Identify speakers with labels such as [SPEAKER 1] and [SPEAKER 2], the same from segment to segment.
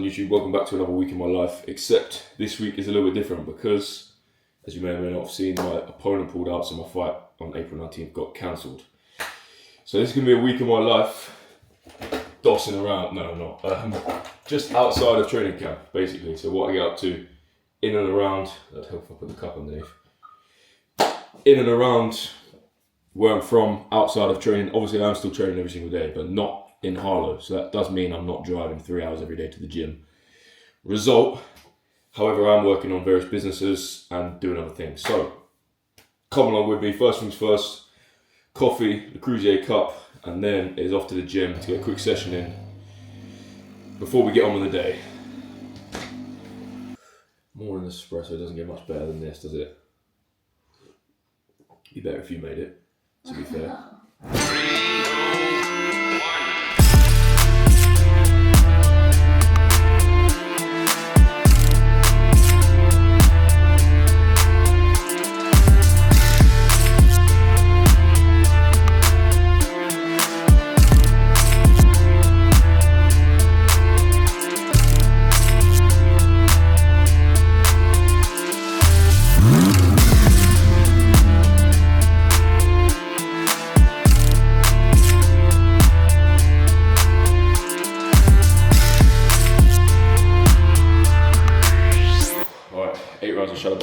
[SPEAKER 1] YouTube? Welcome back to another week in my life, except this week is a little bit different because, as you may or may not have seen, my opponent pulled out, so my fight on April 19th got cancelled. So this is going to be a week in my life, dossing around, just outside of training camp, basically. So what I get up to in and around, that'd help if I put the cup underneath, in and around where I'm from, outside of training. Obviously I'm still training every single day, but not in Harlow, so that does mean I'm not driving 3 hours every day to the gym. Result, however, I'm working on various businesses and doing other things. So, come along with me. First things first, coffee, the Cruiser Cup, and then it's off to the gym to get a quick session in before we get on with the day. Morning espresso doesn't get much better than this, does it? Be better if you made it, to be fair.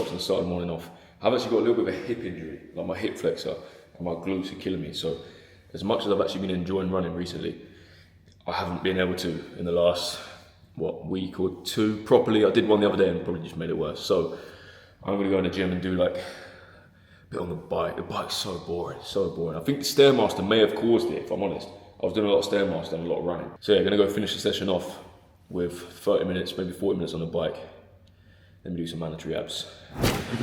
[SPEAKER 1] And start the morning off. I've actually got a little bit of a hip injury, like my hip flexor and my glutes are killing me. So as much as I've actually been enjoying running recently, I haven't been able to in the last week or two properly. I did one the other day and probably just made it worse. So I'm gonna go in the gym and do like a bit on the bike. The bike's so boring, so boring. I think the Stairmaster may have caused it, if I'm honest. I was doing a lot of Stairmaster and a lot of running. So yeah, gonna go finish the session off with 30 minutes, maybe 40 minutes on the bike. Let me do some mandatory abs.
[SPEAKER 2] If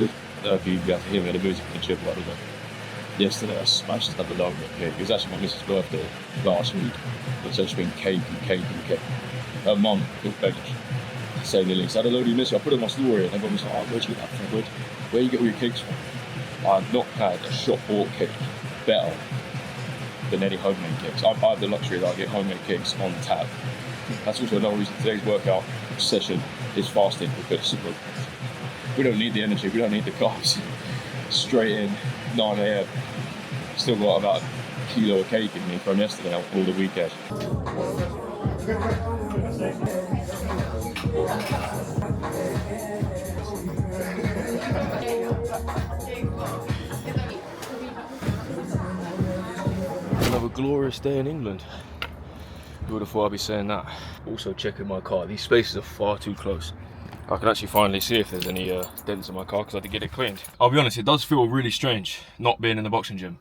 [SPEAKER 2] you got to hear me at the music in the gym, yesterday I smashed another load of cake. It was actually my missus' birthday last week. It's just been cake and cake and cake. Her mum, good beggars, saying the least. I had a load of you miss. I put it on my story and everyone was like, oh, where'd you get that from? Where you get all your cakes from? I've not had a shop bought cake better than any homemade cakes. I have the luxury that I get homemade cakes on tap. That's also another reason today's workout session is fasting, because we don't need the energy, we don't need the carbs. Straight in, 9 AM. Still got about a kilo of cake in me from yesterday all the weekend.
[SPEAKER 1] Another glorious day in England. Who would have thought I'd be saying that? Also checking my car. These spaces are far too close. I can actually finally see if there's any dents in my car because I did get it cleaned. I'll be honest, it does feel really strange not being in the boxing gym.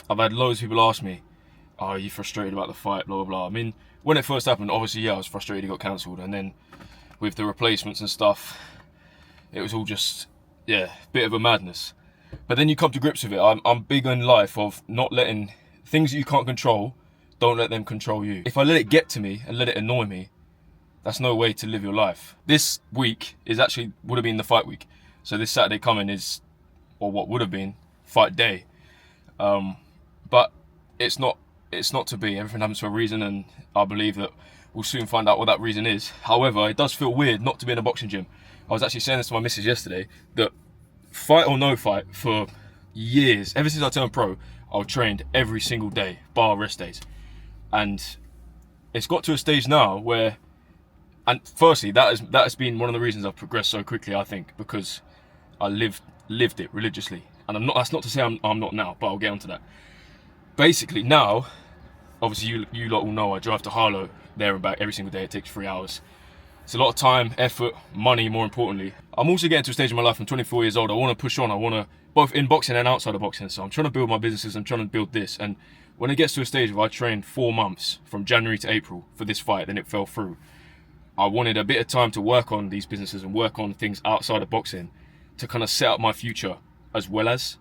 [SPEAKER 1] I've had loads of people ask me, oh, are you frustrated about the fight, blah, blah, blah. I mean, when it first happened, obviously, yeah, I was frustrated it got cancelled. And then with the replacements and stuff, it was all just, yeah, bit of a madness. But then you come to grips with it. I'm big in life of not letting things that you can't control, don't let them control you. If I let it get to me and let it annoy me, that's no way to live your life. This week would have been the fight week. So this Saturday coming is, or what would have been, fight day. But it's not to be. Everything happens for a reason, and I believe that we'll soon find out what that reason is. However, it does feel weird not to be in a boxing gym. I was actually saying this to my missus yesterday, that fight or no fight, for years, ever since I turned pro, I've trained every single day, bar rest days. And it's got to a stage now where, and firstly, that has been one of the reasons I've progressed so quickly, I think, because I lived it religiously. And that's not to say I'm not now, but I'll get onto that. Basically now, obviously you lot will know I drive to Harlow there and back every single day. It takes 3 hours. It's a lot of time, effort, money, more importantly. I'm also getting to a stage in my life, I'm 24 years old, I want to push on, I want to, both in boxing and outside of boxing. So I'm trying to build my businesses, I'm trying to build this. And when it gets to a stage where I trained 4 months, from January to April, for this fight, then it fell through. I wanted a bit of time to work on these businesses and work on things outside of boxing to kind of set up my future, as well as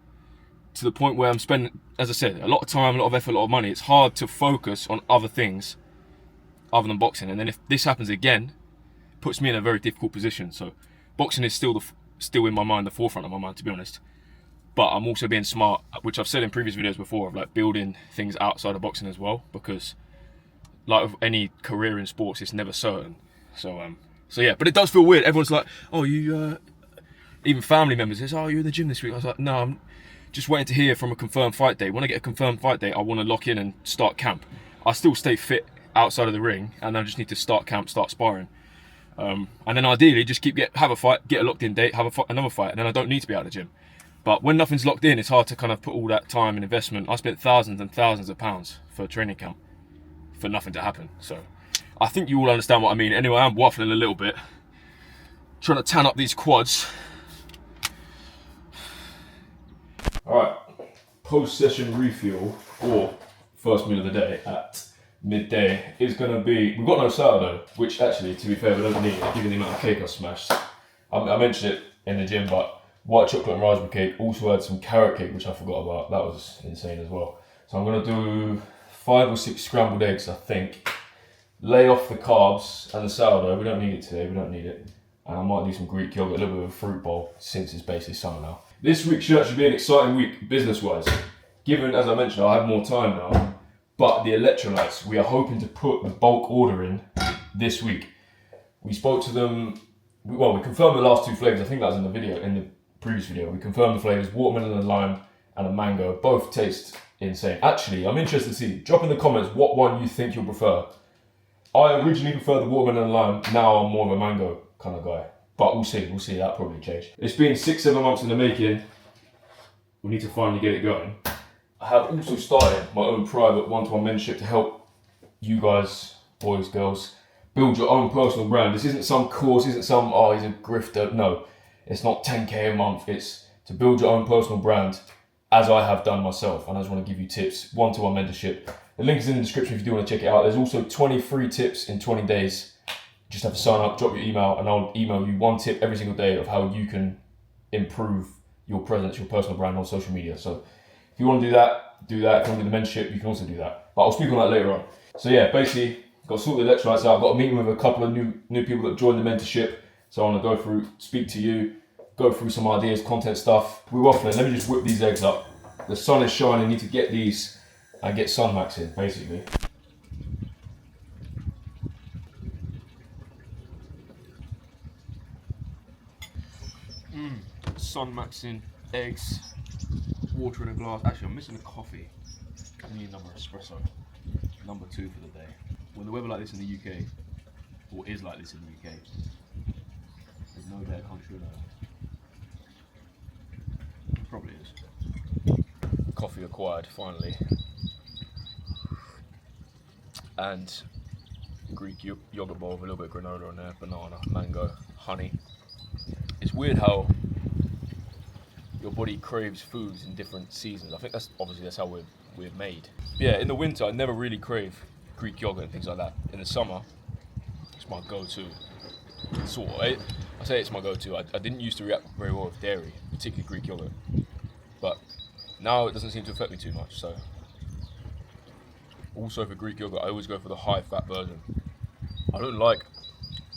[SPEAKER 1] to the point where I'm spending, as I said, a lot of time, a lot of effort, a lot of money. It's hard to focus on other things other than boxing. And then if this happens again, it puts me in a very difficult position. So boxing is still in my mind, the forefront of my mind, to be honest. But I'm also being smart, which I've said in previous videos before, of like building things outside of boxing as well, because like with any career in sports, it's never certain. So So yeah, but it does feel weird. Everyone's like, oh, you, even family members says, oh, you're in the gym this week. I was like, no, I'm just waiting to hear from a confirmed fight date. When I get a confirmed fight date, I want to lock in and start camp. I still stay fit outside of the ring, and I just need to start camp, start sparring. And then ideally just have a fight, get a locked in date, have another fight, and then I don't need to be out of the gym. But when nothing's locked in, it's hard to kind of put all that time and investment. I spent thousands and thousands of pounds for a training camp for nothing to happen. So I think you all understand what I mean. Anyway, I'm waffling a little bit, trying to tan up these quads. All right, post-session refuel or first meal of the day at midday is going to be, we've got no sourdough, which actually, to be fair, we don't need it given the amount of cake I smashed. I mentioned it in the gym, but white chocolate and raspberry cake, also had some carrot cake, which I forgot about. That was insane as well. So I'm going to do 5 or 6 scrambled eggs, I think. Lay off the carbs and the sourdough. We don't need it today, we don't need it. And I might do some Greek yogurt, a little bit of a fruit bowl, since it's basically summer now. This week should actually be an exciting week business-wise. Given, as I mentioned, I have more time now, but the electrolytes, we are hoping to put the bulk order in this week. We spoke to them, well, we confirmed the last 2 flavours. I think that was in the video, in the previous video. We confirmed the flavours, watermelon and lime and a mango. Both taste insane. Actually, I'm interested to see, drop in the comments what one you think you'll prefer. I originally preferred the watermelon and lime, now I'm more of a mango kind of guy. But we'll see, that'll probably change. It's been 6-7 months in the making. We need to finally get it going. I have also started my own private one-to-one mentorship to help you guys, boys, girls, build your own personal brand. This isn't some course, isn't some, oh, he's a grifter. No, it's not 10k a month. It's to build your own personal brand, as I have done myself. And I just want to give you tips, one-to-one mentorship. The link is in the description if you do want to check it out. There's also 20 free tips in 20 days. Just have to sign up, drop your email, and I'll email you 1 tip every single day of how you can improve your presence, your personal brand on social media. So if you want to do that. If you want to do the mentorship, you can also do that. But I'll speak on that later on. So yeah, basically, got to sort the electrolytes out. I've got a meeting with a couple of new people that joined the mentorship. So I want to go through, speak to you, go through some ideas, content stuff. We're waffling. Let me just whip these eggs up. The sun is shining. Need to get these and get sun max in, basically. Sun max in, eggs, water in a glass. Actually, I'm missing a coffee. I need another espresso. Number 2 for the day. When the weather like this in the UK, or is like this in the UK, there's no better country on earth. Probably is. Coffee acquired, finally. And Greek yogurt bowl with a little bit of granola on there, banana, mango, honey. It's weird how your body craves foods in different seasons. I think that's how we're made. Yeah, in the winter I never really crave Greek yogurt and things like that. In the summer, it's my go-to. I say it's my go-to. I didn't used to react very well with dairy, particularly Greek yogurt. But now it doesn't seem to affect me too much. So also for Greek yogurt, I always go for the high-fat version. I don't like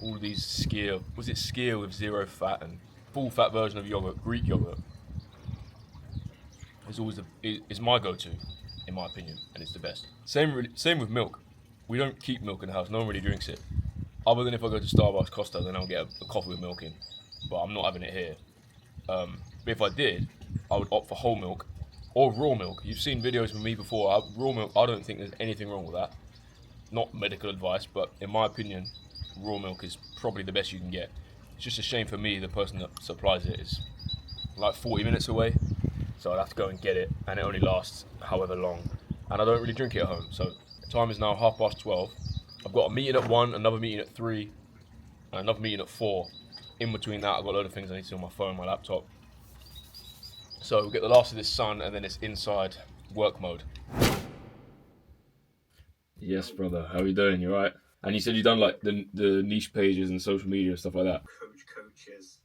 [SPEAKER 1] all these skyr with 0 fat and full-fat version of yogurt, Greek yogurt. Is my go-to, in my opinion, and it's the best. Same with milk. We don't keep milk in the house. No one really drinks it. Other than if I go to Starbucks, Costa, then I'll get a coffee with milk in. But I'm not having it here. But if I did, I would opt for whole milk or raw milk. You've seen videos with me before. Raw milk, I don't think there's anything wrong with that. Not medical advice, but in my opinion, raw milk is probably the best you can get. It's just a shame for me, the person that supplies it is like 40 minutes away. So I'd have to go and get it, and it only lasts however long. And I don't really drink it at home. So time is now 12:30. I've got a meeting at 1, another meeting at 3, and another meeting at 4. In between that, I've got a load of things I need to do on my phone, my laptop. So we'll get the last of this sun, and then it's inside work mode. Yes, brother. How are you doing? You alright? And you said you've done like the niche pages and social media and stuff like that. Coaches.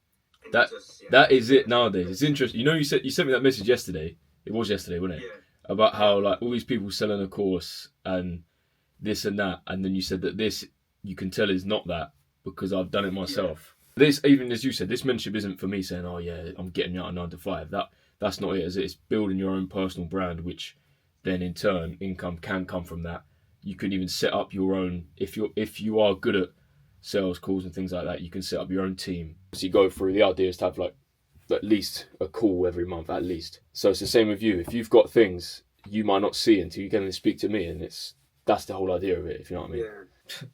[SPEAKER 1] That is it nowadays. It's interesting. You know, you sent me that message yesterday. It was yesterday, wasn't it? Yeah. About how like all these people selling a course and this and that, and then you said that this you can tell is not that because I've done it myself. Yeah. This, even as you said, this mentorship isn't for me saying, oh yeah, I'm getting you out of 9 to 5. That's not it. It's building your own personal brand, which then in turn income can come from that. You can even set up your own if you are good at sales calls and things like that. You can set up your own team. So you go through, the idea is to have like at least a call every month, at least. So it's the same with you. If you've got things you might not see until you can then speak to me, and that's the whole idea of it, if you know what I mean. Yeah.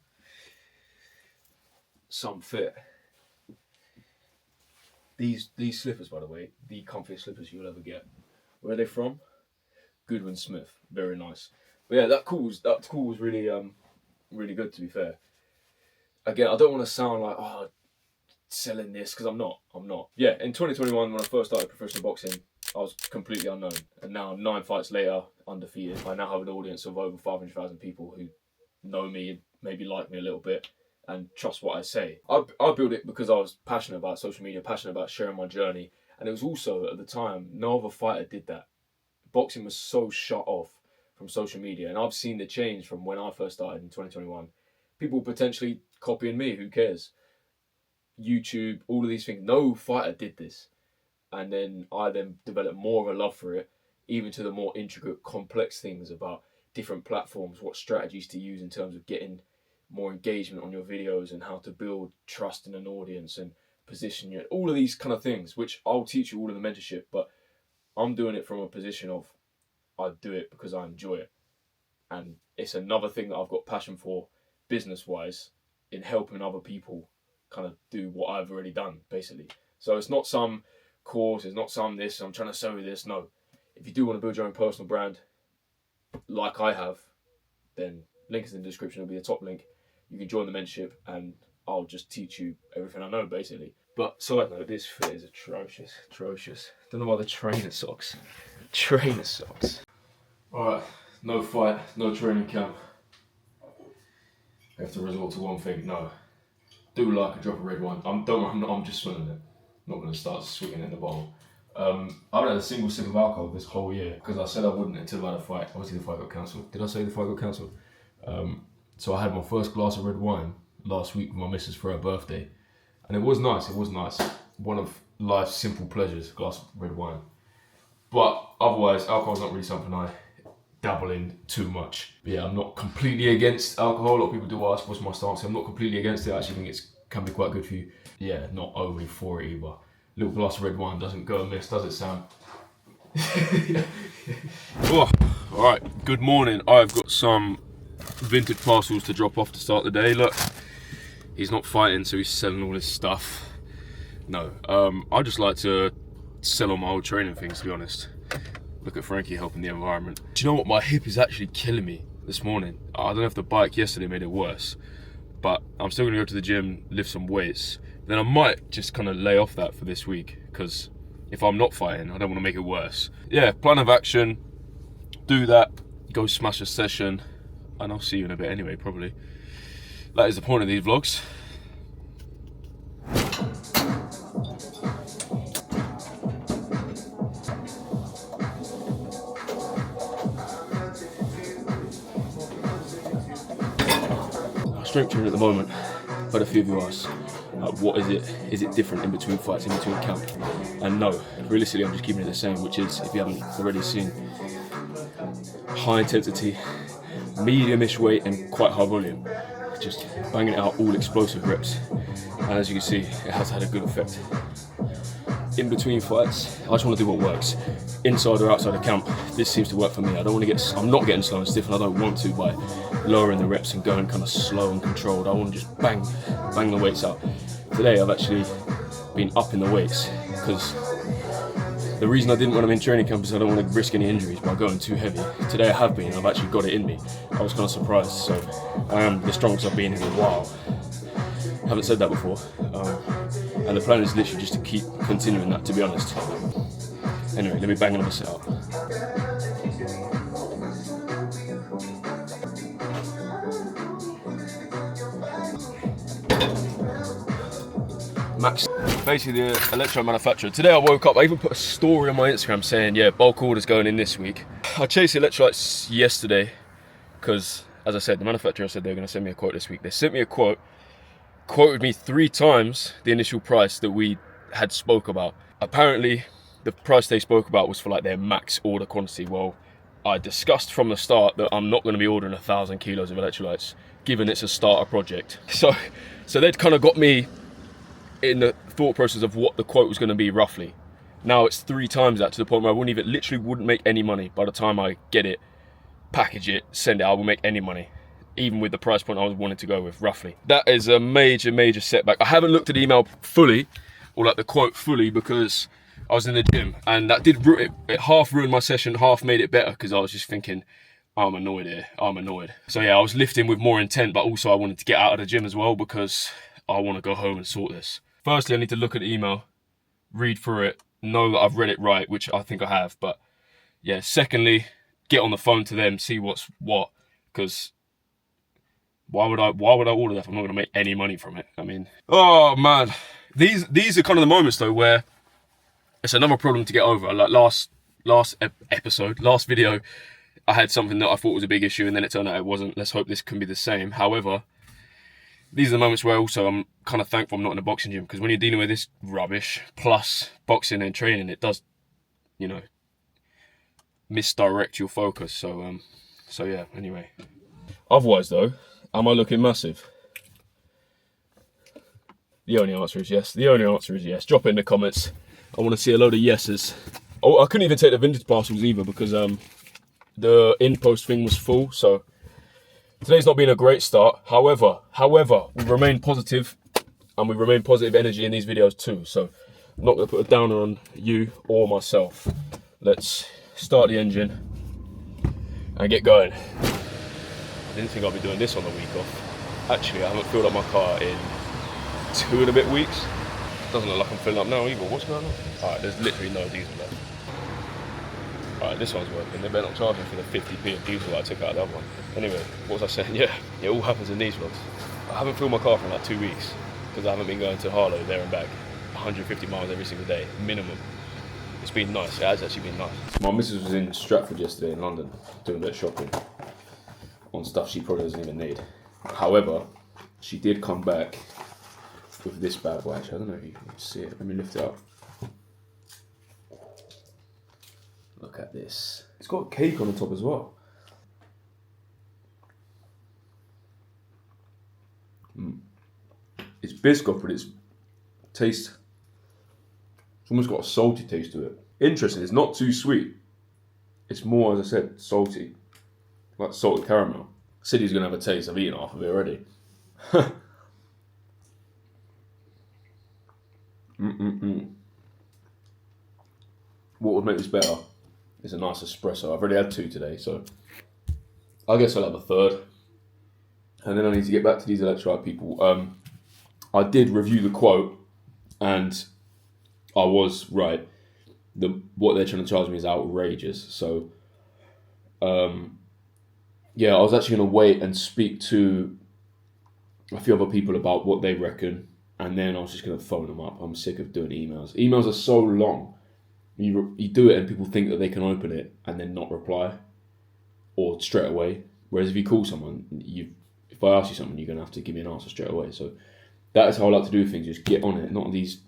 [SPEAKER 1] Some fit. These slippers, by the way, the comfiest slippers you'll ever get. Where are they from? Goodwin Smith. Very nice. But yeah, that call was really really good, to be fair. Again, I don't want to sound like selling this, because I'm not. Yeah, in 2021 when I first started professional boxing, I was completely unknown, and now 9 fights later, undefeated. I now have an audience of over 500,000 people who know me, maybe like me a little bit, and trust what I say. I built it because I was passionate about social media, passionate about sharing my journey, and it was also, at the time, no other fighter did that. Boxing was so shut off from social media, and I've seen the change from when I first started in 2021. People potentially copying me, who cares? YouTube, all of these things, no fighter did this. And then I developed more of a love for it, even to the more intricate, complex things about different platforms, what strategies to use in terms of getting more engagement on your videos, and how to build trust in an audience and position you, all of these kind of things, which I'll teach you all in the mentorship. But I'm doing it from a position of, I do it because I enjoy it, and it's another thing that I've got passion for, business wise, in helping other people kind of do what I've already done, basically. So it's not some course, it's not some this, I'm trying to sell you this. No, if you do want to build your own personal brand, like I have, then link is in the description. It'll be the top link. You can join the mentorship, and I'll just teach you everything I know, basically. But side note, this fit is atrocious. Don't know why the trainer socks. Alright, no fight, no training camp. I have to resort to one thing. No, do like a drop of red wine. I'm just smelling it. Not going to start swinging it in the bottle. I haven't had a single sip of alcohol this whole year, because I said I wouldn't until I had a fight. Obviously the fight got cancelled. Did I say the fight got cancelled? So I had my first glass of red wine last week with my missus for her birthday, and it was nice. One of life's simple pleasures, a glass of red wine. But otherwise, alcohol's not really something I dabble in too much. But yeah, I'm not completely against alcohol. A lot of people do ask what's my stance. I'm not completely against it. I actually think it can be quite good for you. Yeah, not overly for it either. A little glass of red wine doesn't go amiss, does it, Sam? Oh, alright, good morning. I've got some vintage parcels to drop off to start the day. Look, he's not fighting, so he's selling all his stuff. No, I just like to sell all my old training things, to be honest. Look at Frankie helping the environment. Do you know what? My hip is actually killing me this morning. I don't know if the bike yesterday made it worse, but I'm still gonna go to the gym, lift some weights. Then I might just kind of lay off that for this week, because if I'm not fighting, I don't want to make it worse. Yeah, plan of action, do that, go smash a session, and I'll see you in a bit anyway, probably. That is the point of these vlogs. Strength training at the moment, but a few of you ask, what is it? Is it different in between fights, in between camp? And no, realistically, I'm just keeping it the same, which is, if you haven't already seen, high intensity, medium-ish weight, and quite high volume. Just banging it out, all explosive reps. And as you can see, it has had a good effect. In between fights, I just want to do what works. Inside or outside of camp, this seems to work for me. I'm not getting slow and stiff, and I don't want to by lowering the reps and going kind of slow and controlled. I want to just bang the weights out. Today I've actually been upping the weights, because the reason I didn't when I'm in training camp is I don't want to risk any injuries by going too heavy. Today I have been, I've actually got it in me. I was kind of surprised, so I am the strongest I've been in a while. I haven't said that before. And the plan is literally just to keep continuing that, to be honest. Anyway, let me bang another set out. Max, basically the electro manufacturer. Today I woke up, I even put a story on my Instagram saying, yeah, bulk orders going in this week. I chased the electrolytes yesterday because, as I said, the manufacturer said they were going to send me a quote this week. They sent me a quote, quoted me 3 times the initial price that we had spoke about. Apparently, the price they spoke about was for like their max order quantity. Well, I discussed from the start that I'm not going to be ordering 1,000 kilos of electrolytes. given it's a starter project. So they'd kind of got me in the thought process of what the quote was going to be roughly. Now it's 3 times that, to the point where I wouldn't make any money by the time I get it, package it, send it. I won't make any money, even with the price point I was wanting to go with, roughly. That is a major setback. I haven't looked at the email fully, or like the quote fully, because I was in the gym, and that did it half ruined my session, half made it better, because I was just thinking, I'm annoyed here, I'm annoyed. So yeah, I was lifting with more intent, but also I wanted to get out of the gym as well, because I want to go home and sort this. Firstly, I need to look at the email, read through it, know that I've read it right, which I think I have. But yeah, secondly, get on the phone to them, see what's what, because why would I order that if I'm not going to make any money from it? I mean, oh man, these are kind of the moments though where it's another problem to get over. Like last video, I had something that I thought was a big issue, and then it turned out it wasn't. Let's hope this can be the same. However, these are the moments where also I'm kind of thankful I'm not in a boxing gym, because when you're dealing with this rubbish, plus boxing and training, it does, you know, misdirect your focus. So yeah, anyway. Otherwise though, am I looking massive? The only answer is yes. The only answer is yes. Drop it in the comments. I want to see a load of yeses. Oh, I couldn't even take the vintage parcels either, because the in-post thing was full, so today's not been a great start. However, we remain positive, and we remain positive energy in these videos too. So I'm not going to put a downer on you or myself. Let's start the engine and get going. I didn't think I'd be doing this on the week off. Actually, I haven't filled up my car in 2 and a bit weeks. Doesn't look like I'm filling up now either. What's going on? Alright, there's literally no diesel left. Alright, this one's working. They better not charge me for the 50p of diesel that I took out of the other one. Anyway, what was I saying? Yeah, it all happens in these vlogs. I haven't filled my car for like 2 weeks, because I haven't been going to Harlow there and back 150 miles every single day, minimum. It's been nice. It has actually been nice. My missus was in Stratford yesterday in London, doing a bit of shopping on stuff she probably doesn't even need. However, she did come back with this bad boy. Actually, I don't know if you can see it. Let me lift it up. Look at this. It's got cake on the top as well. It's biscuit, but it's taste. It's almost got a salty taste to it. Interesting. It's not too sweet. It's more, as I said, salty, like salted caramel. I said he's gonna have a taste. I've eaten half of it already. What would make this better is a nice espresso. I've already had 2 today, so I guess I'll have a third. And then I need to get back to these electrolyte people. I did review the quote, and I was right. What they're trying to charge me is outrageous. So, yeah, I was actually going to wait and speak to a few other people about what they reckon, and then I was just going to phone them up. I'm sick of doing emails. Emails are so long. You do it and people think that they can open it and then not reply, or straight away. Whereas if you call someone, if I ask you something, you're going to have to give me an answer straight away. So that is how I like to do things. Just get on it, not these,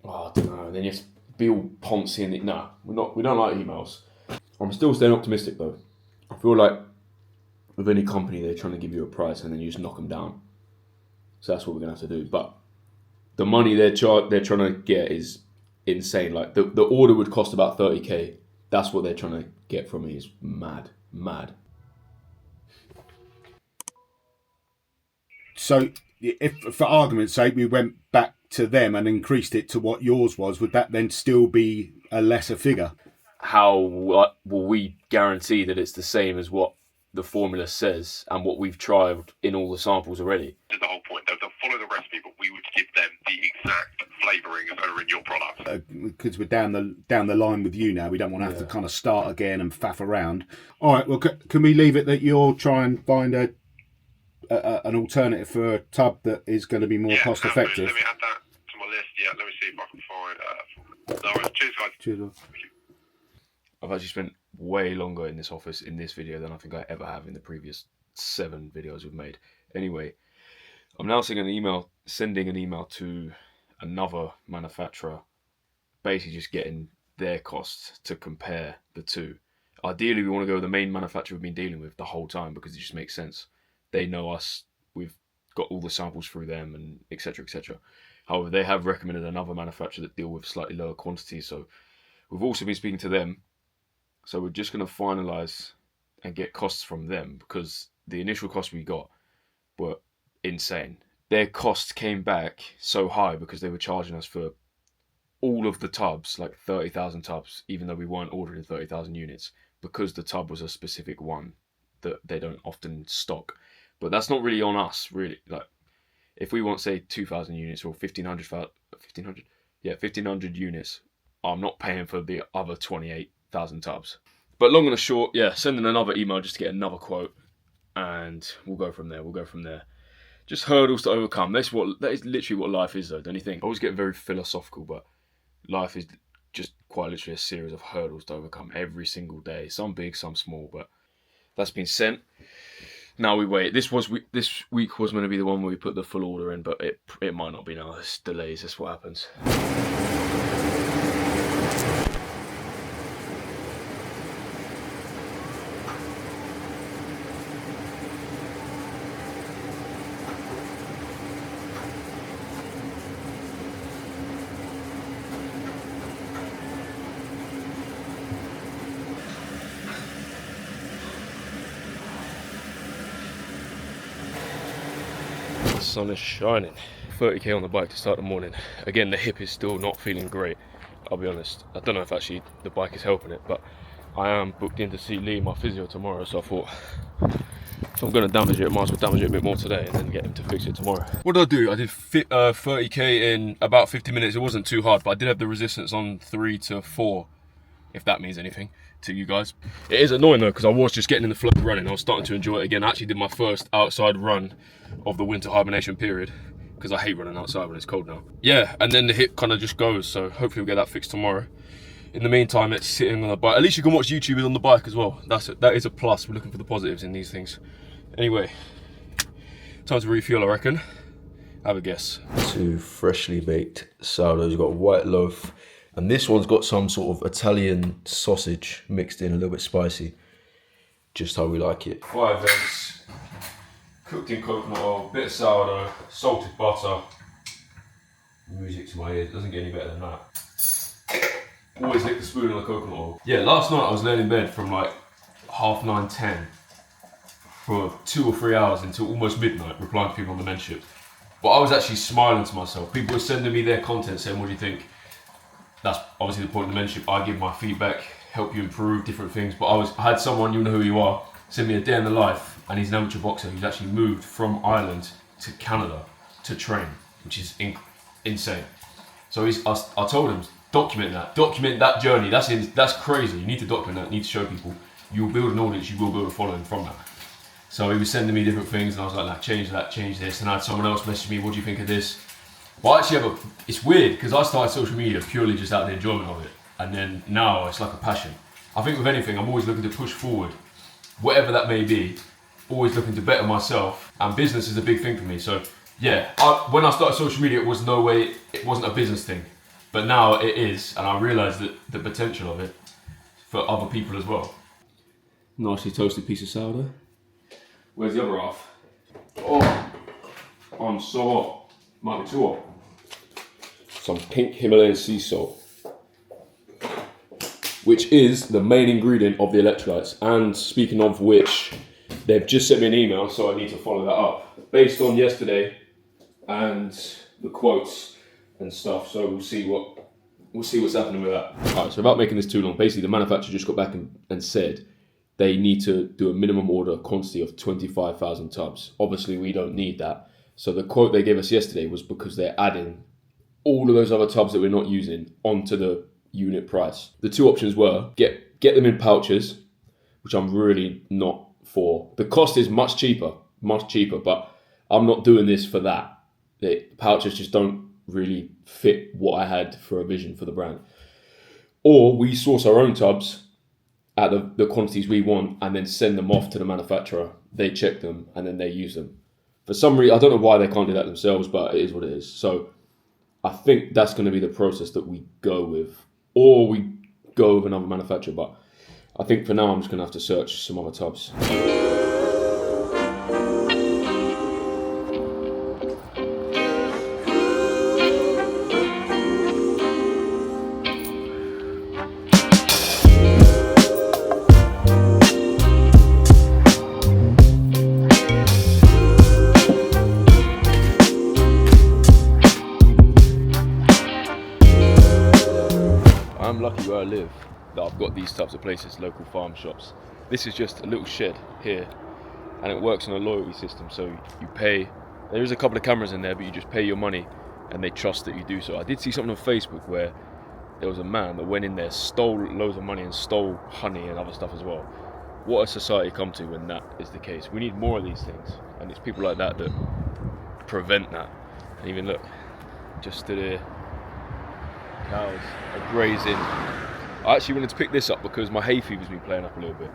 [SPEAKER 1] I don't know, and then you have to be all poncy and no, we don't like emails. I'm still staying optimistic though. I feel like with any company, they're trying to give you a price and then you just knock them down. So that's what we're going to have to do. But the money they're trying to get is insane. Like the order would cost about 30k. That's what they're trying to get from me. Is mad.
[SPEAKER 3] So if, for argument's sake, we went back to them and increased it to what yours was, would that then still be a lesser figure?
[SPEAKER 1] How will we guarantee that it's the same as what the formula says and what we've tried in all the samples already?
[SPEAKER 4] The whole point. They'll follow the recipe, but we would give them the exact flavouring as are in your product.
[SPEAKER 3] Because we're down the line with you now, we don't want to have to kind of start again and faff around. All right, well, can we leave it that you'll try and find an alternative for a tub that is going to be more cost effective?
[SPEAKER 4] Let me add that to my list. Yeah, let me see if I can find. No, cheers, guys.
[SPEAKER 3] Cheers.
[SPEAKER 1] I've actually spent way longer in this office in this video than I think I ever have in the previous 7 videos we've made. Anyway, I'm now sending an email to another manufacturer, basically just getting their costs to compare the two. Ideally, we want to go with the main manufacturer we've been dealing with the whole time, because it just makes sense. They know us we've got all the samples through them and etc. etc. However, they have recommended another manufacturer that deal with slightly lower quantities. So we've also been speaking to them. So we're just going to finalise and get costs from them, because the initial costs we got were insane. Their costs came back so high because they were charging us for all of the tubs, like 30,000 tubs, even though we weren't ordering 30,000 units, because the tub was a specific one that they don't often stock. But that's not really on us, really. Like, if we want, say, 2,000 units or 1,500 units, I'm not paying for the other 28,000 tubs. But long and the short, yeah, send in another email just to get another quote, and we'll go from there. Just hurdles to overcome. That is literally what life is, though, don't you think? I always get very philosophical, but life is just quite literally a series of hurdles to overcome every single day. Some big, some small, but that's been sent. Now we wait. This week was going to be the one where we put the full order in, but it might not be now. There's delays. That's what happens. The sun is shining. 30k on the bike to start the morning. Again, the hip is still not feeling great, I'll be honest. I don't know if actually the bike is helping it, but I am booked in to see Lee, my physio, tomorrow, so I thought, if I'm going to damage it, I might as well damage it a bit more today and then get him to fix it tomorrow. What did I do? I did 30k in about 50 minutes. It wasn't too hard, but I did have the resistance on 3 to 4, if that means anything to you guys. It is annoying though, because I was just getting in the flow of running. I was starting to enjoy it again. I actually did my first outside run of the winter hibernation period, because I hate running outside when it's cold now. Yeah, and then the hip kind of just goes, so hopefully we'll get that fixed tomorrow. In the meantime, it's sitting on the bike. At least you can watch YouTube on the bike as well. That is a plus. We're looking for the positives in these things. Anyway, time to refuel, I reckon. Have a guess. 2 freshly baked sourdoughs. You've got a white loaf, and this one's got some sort of Italian sausage mixed in, a little bit spicy. Just how we like it. 5 eggs, cooked in coconut oil, bit of sourdough, salted butter. Music to my ears, it doesn't get any better than that. Always lick the spoon on the coconut oil. Yeah, last night I was laying in bed from like 9:30, 10 for 2 or 3 hours until almost midnight, replying to people on the membership. But I was actually smiling to myself. People were sending me their content saying, what do you think? That's obviously the point of the membership. I give my feedback, help you improve different things. But I had someone, you know who you are, send me a day in the life, and he's an amateur boxer who's actually moved from Ireland to Canada to train, which is insane. So I told him, document that journey. That's crazy. You need to document that. You need to show people. You'll build an audience. You will build a following from that. So he was sending me different things, and I was like, nah, change that, change this. And I had someone else message me, what do you think of this? Well, I actually it's weird, because I started social media purely just out of the enjoyment of it. And then now it's like a passion. I think with anything, I'm always looking to push forward, whatever that may be, always looking to better myself. And business is a big thing for me. So yeah, when I started social media, it wasn't a business thing. But now it is, and I realise that the potential of it for other people as well. Nicely toasted piece of sourdough. Where's the other half? Oh, I'm so hot. Might be too hot. Some pink Himalayan sea salt, which is the main ingredient of the electrolytes. And speaking of which, they've just sent me an email, so I need to follow that up. Based on yesterday and the quotes and stuff, so we'll see what's happening with that. Alright, so without making this too long, basically the manufacturer just got back and said they need to do a minimum order quantity of 25,000 tubs. Obviously, we don't need that. So the quote they gave us yesterday was because they're adding all of those other tubs that we're not using onto the unit price. The 2 options were get them in pouches, which I'm really not for. The cost is much cheaper, but I'm not doing this for that. The pouches just don't really fit what I had for a vision for the brand. Or we source our own tubs at the quantities we want and then send them off to the manufacturer. They check them and then they use them. For some reason, I don't know why they can't do that themselves, but it is what it is. So I think that's going to be the process that we go with, or we go with another manufacturer. But I think for now, I'm just going to have to search some other tubs. I'm lucky where I live that I've got these types of places, local farm shops. This is just a little shed here, and it works on a loyalty system. So you pay. There is a couple of cameras in there, but you just pay your money, and they trust that you do so. I did see something on Facebook where there was a man that went in there, stole loads of money, and stole honey and other stuff as well. What a society come to when that is the case. We need more of these things, and it's people like that that prevent that. And even look, just stood here, cows are grazing. I actually wanted to pick this up because my hay fever's been playing up a little bit.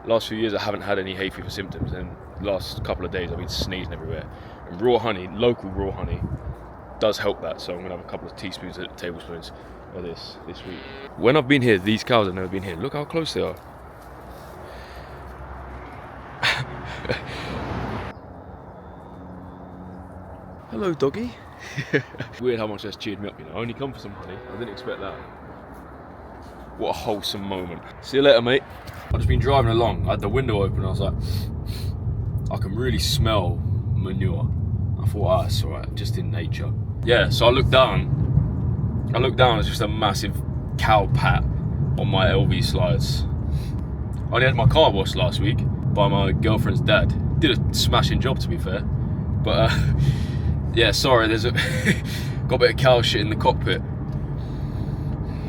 [SPEAKER 1] Last few years I haven't had any hay fever symptoms, and the last couple of days I've been sneezing everywhere. And raw honey, local raw honey, does help that. So I'm gonna have a couple of tablespoons of this week. When I've been here, these cows have never been here. Look how close they are. Hello, doggy. Weird how much that's cheered me up, you know. I only come for some honey. I didn't expect that. What a wholesome moment. See you later, mate. I've just been driving along. I had the window open. I was like, I can really smell manure. I thought, it's alright, just in nature. Yeah, so I looked down. It's just a massive cow pat on my LV slides. I only had my car washed last week by my girlfriend's dad. Did a smashing job, to be fair. But yeah, sorry, there's got a bit of cow shit in the cockpit.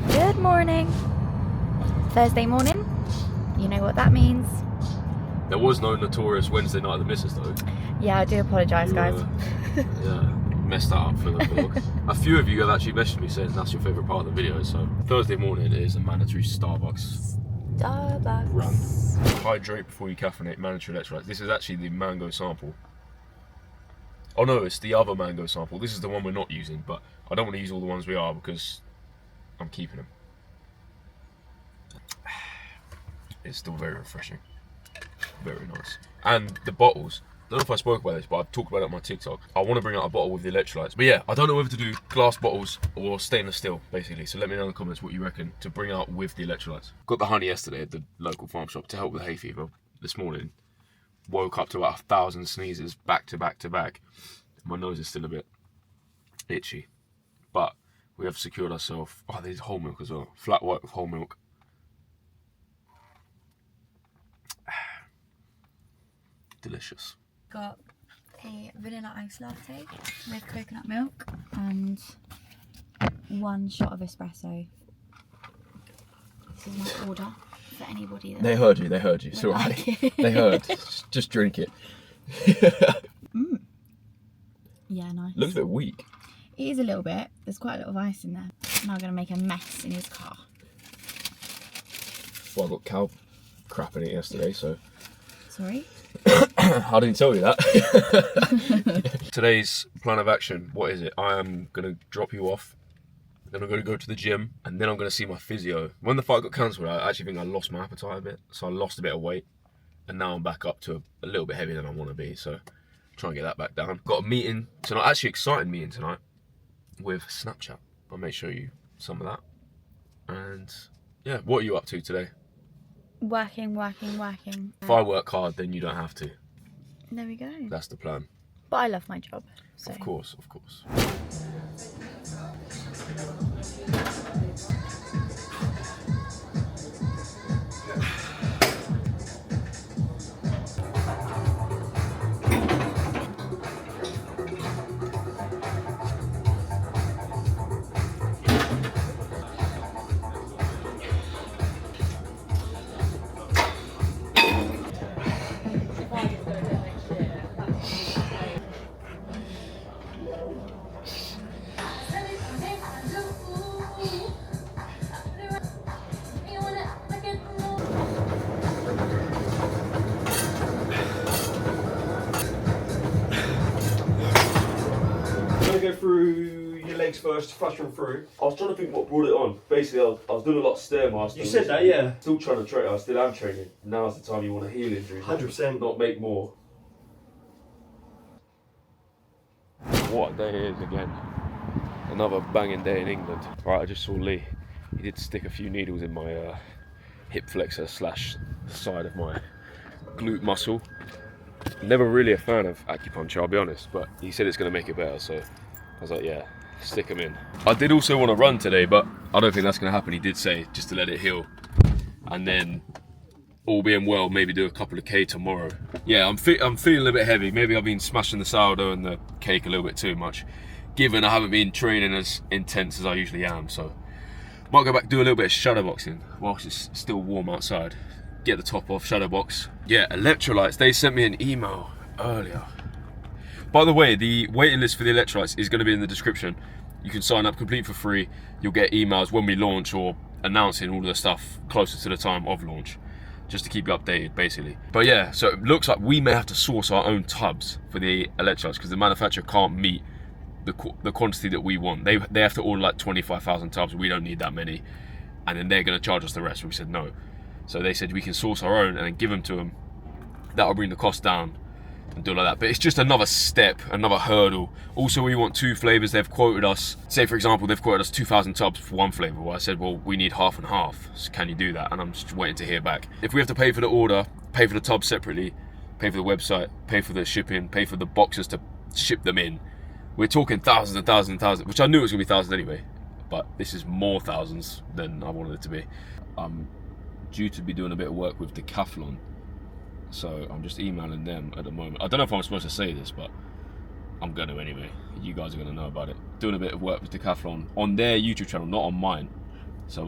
[SPEAKER 5] Good morning. Thursday morning. You know what that means.
[SPEAKER 1] There was no notorious Wednesday night at the missus though.
[SPEAKER 5] Yeah, I do apologise, guys.
[SPEAKER 1] Yeah, messed that up for the vlog. A few of you have actually messaged me saying that's your favourite part of the video, so Thursday morning is a mandatory Starbucks run. Hydrate before you caffeinate, mandatory electrolytes. This is actually the mango sample. Oh no, it's the other mango sample. This is the one we're not using, but I don't want to use all the ones we are because I'm keeping them. It's still very refreshing. Very nice. And the bottles, I don't know if I spoke about this, but I've talked about it on my TikTok. I want to bring out a bottle with the electrolytes. But yeah, I don't know whether to do glass bottles or stainless steel, basically. So let me know in the comments what you reckon to bring out with the electrolytes. Got the honey yesterday at the local farm shop to help with hay fever. This morning, woke up to about 1,000 sneezes back to back to back. My nose is still a bit itchy. But we have secured ourselves, there's whole milk as well. Flat white with whole milk. Delicious.
[SPEAKER 5] Got a vanilla ice latte with coconut milk and 1 shot of espresso. This is my order for anybody that...
[SPEAKER 1] They heard you, it's alright. They heard. Just drink it.
[SPEAKER 5] Yeah, nice.
[SPEAKER 1] Looks a bit weak.
[SPEAKER 5] It is a little bit. There's quite a lot of ice in there. Now I'm going to make a mess in his car.
[SPEAKER 1] Well, I got cow crap in it yesterday, so...
[SPEAKER 5] Sorry?
[SPEAKER 1] I didn't tell you that. Today's plan of action, what is it? I am going to drop you off, then I'm going to go to the gym, and then I'm going to see my physio. When the fight got cancelled, I actually think I lost my appetite a bit, so I lost a bit of weight, and now I'm back up to a little bit heavier than I want to be, so try and get that back down. Got a meeting tonight, actually exciting meeting tonight, with Snapchat. I may show you some of that. And yeah, what are you up to today?
[SPEAKER 5] Working.
[SPEAKER 1] If I work hard, then you don't have to.
[SPEAKER 5] There we go.
[SPEAKER 1] That's the plan.
[SPEAKER 5] But I love my job. So.
[SPEAKER 1] Of course. Go through your legs first, flush them through. I was trying to think what brought it on. Basically, I was doing a lot of stairmaster.
[SPEAKER 6] You said that, yeah.
[SPEAKER 1] Still trying to train. I still am training. Now's the time you want to heal injuries.
[SPEAKER 6] 100%.
[SPEAKER 1] Not make more. What a day it is again. Another banging day in England. Right, I just saw Lee. He did stick a few needles in my hip flexor / side of my glute muscle. Never really a fan of acupuncture, I'll be honest, but he said it's going to make it better, so I was like, yeah, stick them in. I did also want to run today, but I don't think that's going to happen. He did say just to let it heal, and then all being well, maybe do a couple of K tomorrow. Yeah, I'm feeling a bit heavy. Maybe I've been smashing the sourdough and the cake a little bit too much, given I haven't been training as intense as I usually am. So might go back, do a little bit of shadowboxing whilst it's still warm outside. Get the top off, shadowbox. Yeah, electrolytes. They sent me an email earlier. By the way, the waiting list for the electrolytes is going to be in the description. You can sign up complete for free. You'll get emails when we launch or announcing all the stuff closer to the time of launch, just to keep you updated, basically. But yeah, so it looks like we may have to source our own tubs for the electrolytes because the manufacturer can't meet the quantity that we want. They have to order like 25,000 tubs. We don't need that many, and then they're going to charge us the rest. We said no. So they said we can source our own and then give them to them. That'll bring the cost down and do like that. But it's just another step, another hurdle. Also, we want 2 flavors. They've quoted us, say for example, they've quoted us 2,000 tubs for 1 flavor. Well, I said, well, we need half and half. So can you do that? And I'm just waiting to hear back. If we have to pay for the order, pay for the tubs separately, pay for the website, pay for the shipping, pay for the boxes to ship them in, we're talking thousands and thousands and thousands, which I knew it was going to be thousands anyway, but this is more thousands than I wanted it to be. I'm due to be doing a bit of work with Decathlon, so I'm just emailing them at the moment. I don't know if I'm supposed to say this, but I'm going to anyway. You guys are going to know about it. Doing a bit of work with Decathlon on their YouTube channel, not on mine. So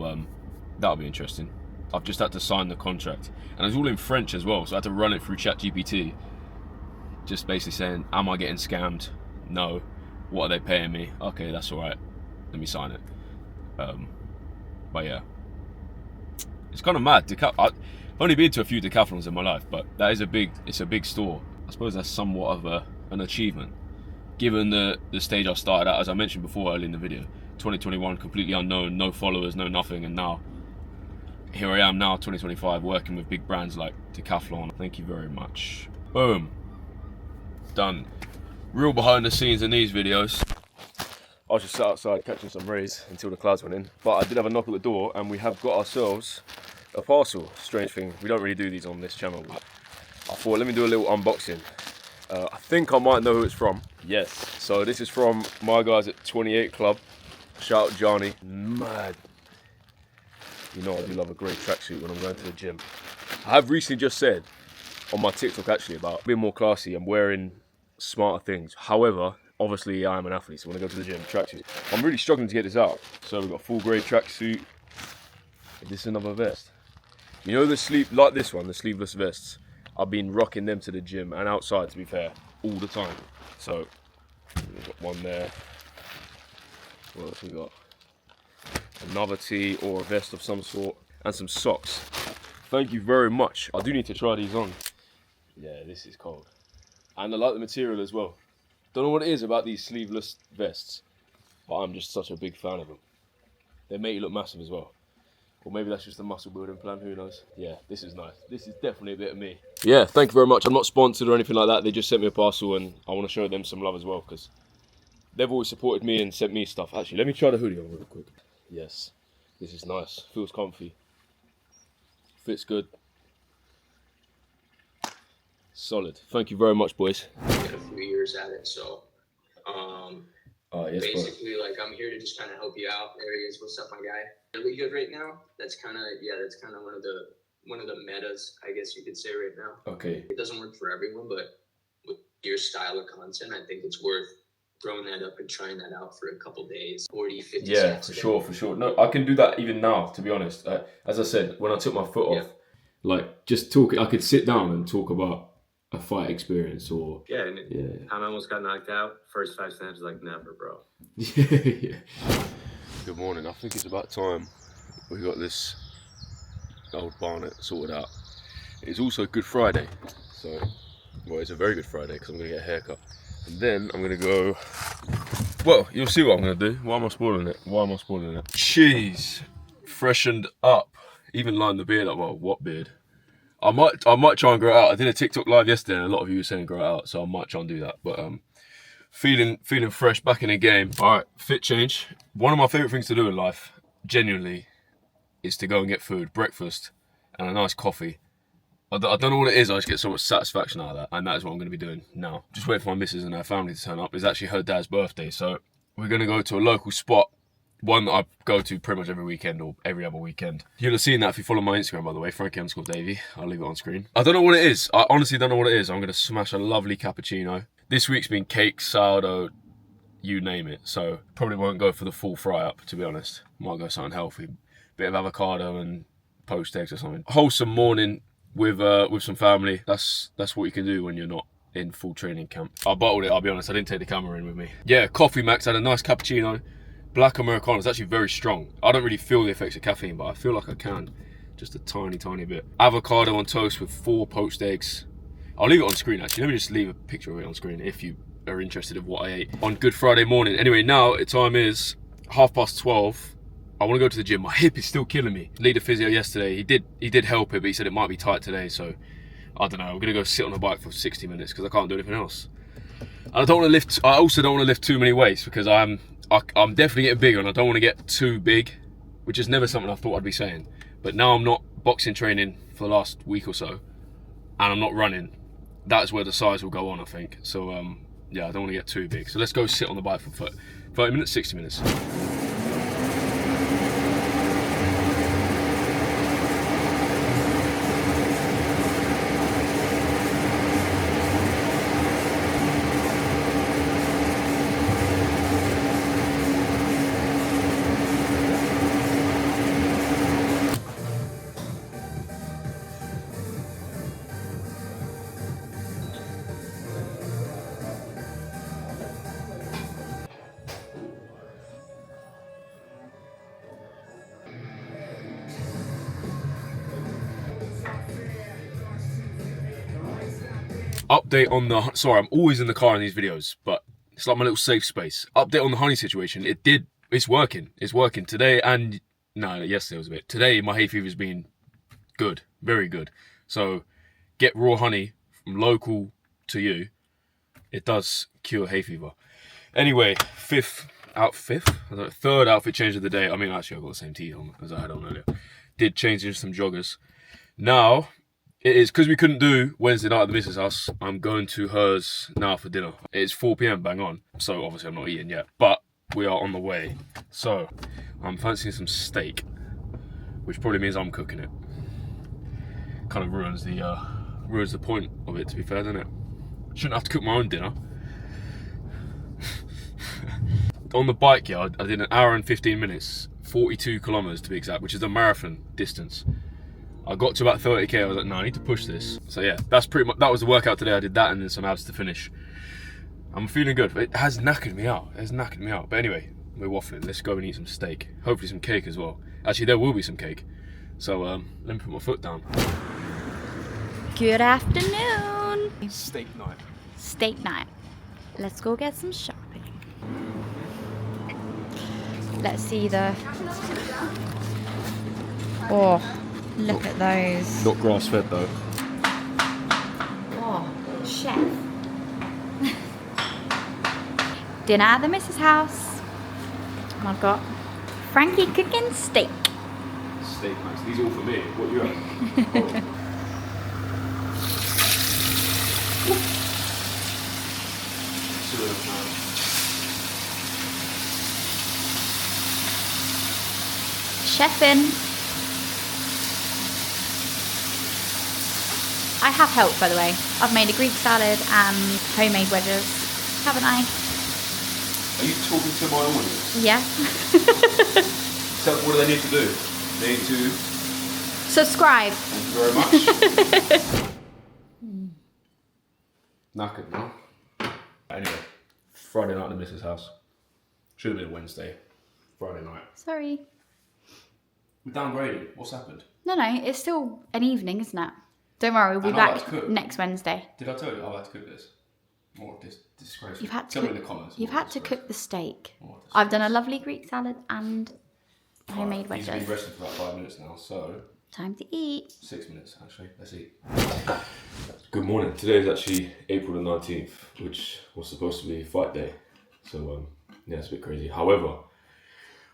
[SPEAKER 1] that'll be interesting. I've just had to sign the contract, and it's all in French as well, so I had to run it through ChatGPT. Just basically saying, am I getting scammed? No. What are they paying me? Okay, that's all right. Let me sign it. But yeah, it's kind of mad. I've only been to a few Decathlons in my life, but that is it's a big store. I suppose that's somewhat of an achievement, given the stage I started at, as I mentioned before early in the video. 2021, completely unknown, no followers, no nothing, and now here I am now, 2025, working with big brands like Decathlon. Thank you very much. Boom. Done. Real behind the scenes in these videos. I was just sat outside catching some rays until the clouds went in. But I did have a knock at the door and we have got ourselves a parcel. Strange thing, we don't really do these on this channel. But I thought, let me do a little unboxing. I think I might know who it's from. Yes, so this is from my guys at 28 Club. Shout out Johnny. Mad. You know I do love a great tracksuit when I'm going to the gym. I have recently just said on my TikTok actually about being more classy and wearing smarter things. However, obviously I am an athlete, so when I go to the gym, tracksuit. I'm really struggling to get this out. So we've got full grey tracksuit. This is another vest. You know the sleeve, like this one, the sleeveless vests. I've been rocking them to the gym and outside, to be fair, all the time. So we've got one there. What else we got? Another tee or a vest of some sort, and some socks. Thank you very much. I do need to try these on. Yeah, this is cold. And I like the material as well. Don't know what it is about these sleeveless vests, but I'm just such a big fan of them. They make you look massive as well. Or maybe that's just a muscle building plan, who knows. Yeah, this is nice. This is definitely a bit of me. Yeah, thank you very much. I'm not sponsored or anything like that. They just sent me a parcel and I want to show them some love as well because they've always supported me and sent me stuff. Actually, let me try the hoodie on real quick. Yes, this is nice. Feels comfy. Fits good. Solid. Thank you very much, boys.
[SPEAKER 6] Got a few years at it, so
[SPEAKER 1] yes,
[SPEAKER 6] basically, like, I'm here to just kind of help you out. There he is. What's up, my guy? Really good right now. That's kind of one of the metas, I guess you could say, right now.
[SPEAKER 1] Okay.
[SPEAKER 6] It doesn't work for everyone, but with your style of content, I think it's worth throwing that up and trying that out for a couple days, 40, 50
[SPEAKER 1] Yeah,
[SPEAKER 6] seconds.
[SPEAKER 1] for sure. No, I can do that even now, to be honest. As I said, when I took my foot off, like, just talk, I could sit down and talk about a fight experience or...
[SPEAKER 7] Yeah, I almost got knocked out. First 5 snaps, like, never, bro.
[SPEAKER 1] Yeah. Good morning. I think it's about time we got this old barnet sorted out. It's also Good Friday, so... Well, it's a very good Friday because I'm going to get a haircut. And then I'm going to go... Well, you'll see what I'm going to do. Why am I spoiling it? Cheese. Freshened up. Even lined the beard up. Well, what beard? I might try and grow it out. I did a TikTok live yesterday and a lot of you were saying grow it out, so I might try and do that. But feeling fresh, back in the game. Alright, fit change. One of my favourite things to do in life, genuinely, is to go and get food, breakfast, and a nice coffee. I don't know what it is, I just get so much satisfaction out of that, and that is what I'm going to be doing now. Just waiting for my missus and her family to turn up. It's actually her dad's birthday, so we're going to go to a local spot. One that I go to pretty much every weekend or every other weekend. You'll have seen that if you follow my Instagram, by the way, Frankie_Davey. I'll leave it on screen. I don't know what it is. I honestly don't know what it is. I'm going to smash a lovely cappuccino. This week's been cake, sourdough, you name it. So probably won't go for the full fry up, to be honest. Might go something healthy. Bit of avocado and poached eggs or something. Wholesome morning with some family. That's what you can do when you're not in full training camp. I bottled it, I'll be honest. I didn't take the camera in with me. Yeah, coffee max. Had a nice cappuccino. Black Americano is actually very strong. I don't really feel the effects of caffeine, but I feel like I can. Just a tiny, tiny bit. Avocado on toast with 4 poached eggs. I'll leave it on screen actually. Let me just leave a picture of it on screen if you are interested in what I ate on Good Friday morning. Anyway, now the time is 12:30. I want to go to the gym. My hip is still killing me. Leader physio yesterday, he did help it, but he said it might be tight today, so I don't know. I'm gonna go sit on a bike for 60 minutes because I can't do anything else. And I don't want to lift. I also don't want to lift too many weights because I'm definitely getting bigger and I don't want to get too big, which is never something I thought I'd be saying. But now I'm not boxing training for the last week or so, and I'm not running. That's where the size will go on, I think. So yeah, I don't want to get too big. So let's go sit on the bike for 30 minutes, 60 minutes. Update on the, sorry, I'm always in the car in these videos, but it's like my little safe space. Update on the honey situation. It's working today, and no, yesterday was a bit. Today my hay fever's been good, very good. So get raw honey from local to you. It does cure hay fever. Anyway, third outfit change of the day. I mean, actually I've got the same tee on as I had on earlier. Did change into some joggers. Now, it is, because we couldn't do Wednesday night at the missus' house, I'm going to hers now for dinner. It's 4 PM bang on, so obviously I'm not eating yet, but we are on the way. So, I'm fancying some steak, which probably means I'm cooking it. Kind of ruins the point of it, to be fair, doesn't it? Shouldn't have to cook my own dinner. On the bike, yeah, I did an hour and 15 minutes, 42 kilometers to be exact, which is a marathon distance. I got to about 30k, I was like, no, I need to push this. So yeah, that's pretty much, that was the workout today. I did that and then some abs to finish. I'm feeling good. It has knackered me out. But anyway, we're waffling. Let's go and eat some steak. Hopefully some cake as well. Actually, there will be some cake. So let me put my foot down.
[SPEAKER 5] Good afternoon.
[SPEAKER 1] Steak night.
[SPEAKER 5] Steak night. Let's go get some shopping. Let's see the... Oh, look at those.
[SPEAKER 1] Not grass fed though.
[SPEAKER 5] Oh, chef. Dinner at the missus' house. And I've got Frankie cooking steak.
[SPEAKER 1] Steak nights. These are all for me. What you have?
[SPEAKER 5] Chefing. I have helped, by the way. I've made a Greek salad and homemade wedges, haven't I?
[SPEAKER 1] Are you talking to my audience?
[SPEAKER 5] Yeah.
[SPEAKER 1] So what do they need to do? They need to...
[SPEAKER 5] Subscribe.
[SPEAKER 1] Thank you very much. Knackered now. Anyway, Friday night at the missus' house. Should have been Wednesday. Friday night.
[SPEAKER 5] Sorry.
[SPEAKER 1] We're downgraded. What's happened?
[SPEAKER 5] No, it's still an evening, isn't it? Don't worry, we'll be back next Wednesday.
[SPEAKER 1] Did I tell you I've had to cook this? More disgraceful.
[SPEAKER 5] You've had to
[SPEAKER 1] tell me in the comments.
[SPEAKER 5] You've had to cook the steak. I've done a lovely Greek salad and homemade wedges.
[SPEAKER 1] He's been resting for about 5 minutes now, so...
[SPEAKER 5] Time to eat.
[SPEAKER 1] 6 minutes, actually. Let's eat. Good morning. Today is actually April the 19th, which was supposed to be fight day. So, yeah, it's a bit crazy. However,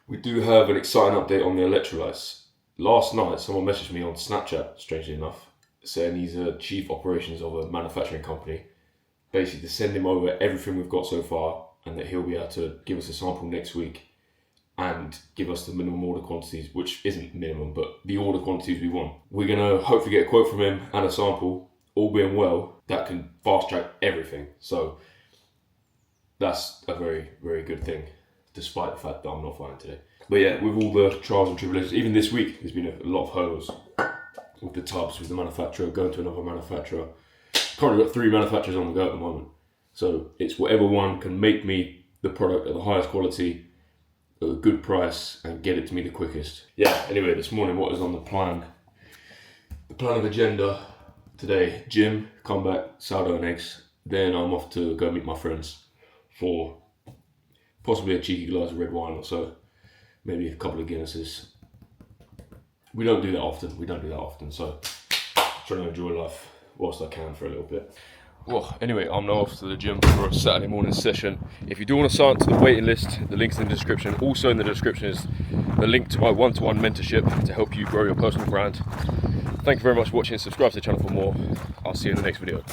[SPEAKER 1] we do have an exciting update on the electrolytes. Last night, someone messaged me on Snapchat, strangely enough, saying he's a chief operations of a manufacturing company. Basically, to send him over everything we've got so far, and that he'll be able to give us a sample next week and give us the minimum order quantities, which isn't minimum, but the order quantities we want. We're gonna hopefully get a quote from him and a sample, all being well, that can fast track everything. So that's a very, very good thing, despite the fact that I'm not fighting today. But yeah, with all the trials and tribulations, even this week, there's been a lot of hurdles with the tubs, with the manufacturer, going to another manufacturer. Currently got 3 manufacturers on the go at the moment. So it's whatever one can make me the product at the highest quality, at a good price, and get it to me the quickest. Yeah, anyway, this morning what is on the plan? The plan of agenda today, gym, come back, sourdough and eggs. Then I'm off to go meet my friends for possibly a cheeky glass of red wine or so. Maybe a couple of Guinnesses. We don't do that often, so trying to enjoy life whilst I can for a little bit. Well, anyway, I'm now off to the gym for a Saturday morning session. If you do want to sign up to the waiting list, the link's in the description. Also in the description is the link to my one-to-one mentorship to help you grow your personal brand. Thank you very much for watching. Subscribe to the channel for more. I'll see you in the next video.